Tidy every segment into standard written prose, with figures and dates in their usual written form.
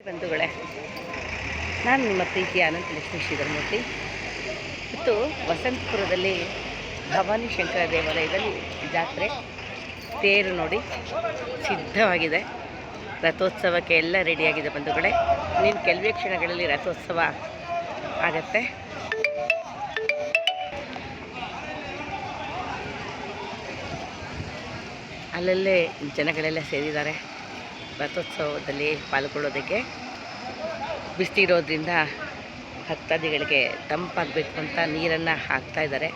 ಬಂಧುಗಳೇ, ನಾನು ನಿಮ್ಮ ಪ್ರೀತಿಯ ಅನಂತ ಲಕ್ಷ್ಮೀ ಶ್ರೀಧರಮೂರ್ತಿ. ಇವತ್ತು ವಸಂತಪುರದಲ್ಲಿ ಭವಾನಿ ಶಂಕರ ದೇವಾಲಯದಲ್ಲಿ ಜಾತ್ರೆ ತೇರು ನೋಡಿ ಸಿದ್ಧವಾಗಿದೆ. ರಥೋತ್ಸವಕ್ಕೆ ಎಲ್ಲ ರೆಡಿಯಾಗಿದೆ ಬಂಧುಗಳೇ. ನೀನು ಕೆಲವೇ ಕ್ಷಣಗಳಲ್ಲಿ ರಥೋತ್ಸವ ಆಗತ್ತೆ. ಅಲ್ಲಲ್ಲೇ ಜನಗಳೆಲ್ಲ ಸೇರಿದ್ದಾರೆ ರಥೋತ್ಸವದಲ್ಲಿ ಪಾಲ್ಗೊಳ್ಳೋದಕ್ಕೆ. ಬಿಸಿಲಿರೋದ್ರಿಂದ ಭಕ್ತಾದಿಗಳಿಗೆ ತಂಪಾಗಬೇಕು ಅಂತ ನೀರನ್ನು ಹಾಕ್ತಾ ಇದ್ದಾರೆ.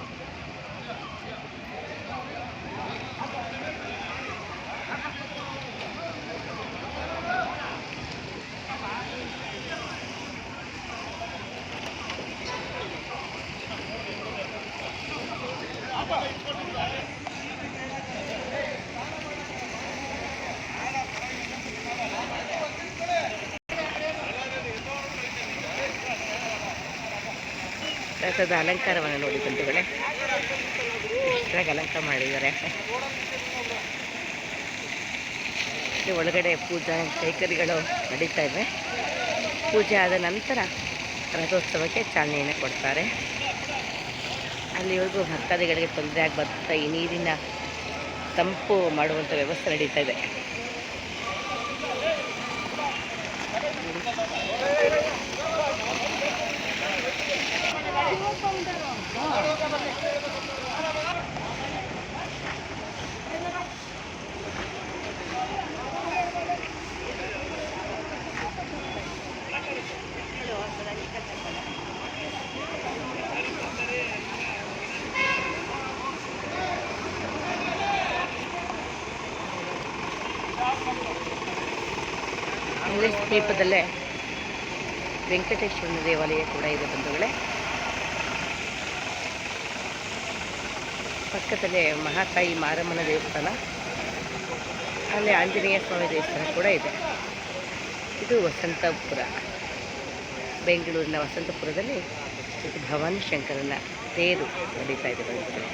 ರಥದ ಅಲಂಕಾರವನ್ನು ನೋಡಿ ಬಂಧುಗಳೇ, ಎಷ್ಟಾಗಿ ಅಲಂಕಾರ ಮಾಡಿದ್ದಾರೆ. ಒಳಗಡೆ ಪೂಜಾ ಕೈಕರ್ಯಗಳು ನಡೀತಾ ಇವೆ. ಪೂಜೆ ಆದ ನಂತರ ರಥೋತ್ಸವಕ್ಕೆ ಚಾಲನೆಯನ್ನು ಕೊಡ್ತಾರೆ. ಅಲ್ಲಿವರೆಗೂ ಭಕ್ತಾದಿಗಳಿಗೆ ತೊಂದರೆ ಆಗಬಾರ್ದು ಈ ನೀರಿನ ತಂಪು ಮಾಡುವಂಥ ವ್ಯವಸ್ಥೆ ನಡೀತಾ ಇದೆ. ಇಲ್ಲಿ ಸಮೀಪದಲ್ಲೇ ವೆಂಕಟೇಶ್ವರನ ದೇವಾಲಯ ಕೂಡ ಇದೆ ಬಂಧುಗಳೇ. ಪಕ್ಕದಲ್ಲೇ ಮಹಾತಾಯಿ ಮಾರಮ್ಮನ ದೇವಸ್ಥಾನ, ಅಲ್ಲಿ ಆಂಜನೇಯ ಸ್ವಾಮಿ ದೇವಸ್ಥಾನ ಕೂಡ ಇದೆ. ಇದು ವಸಂತಪುರ, ಬೆಂಗಳೂರಿನ ವಸಂತಪುರದಲ್ಲಿ ಇದು ಭವಾನಿ ಶಂಕರನ ತೇರು ನಡೀತಾ ಇದೆ ಬಂಧುಗಳೇ.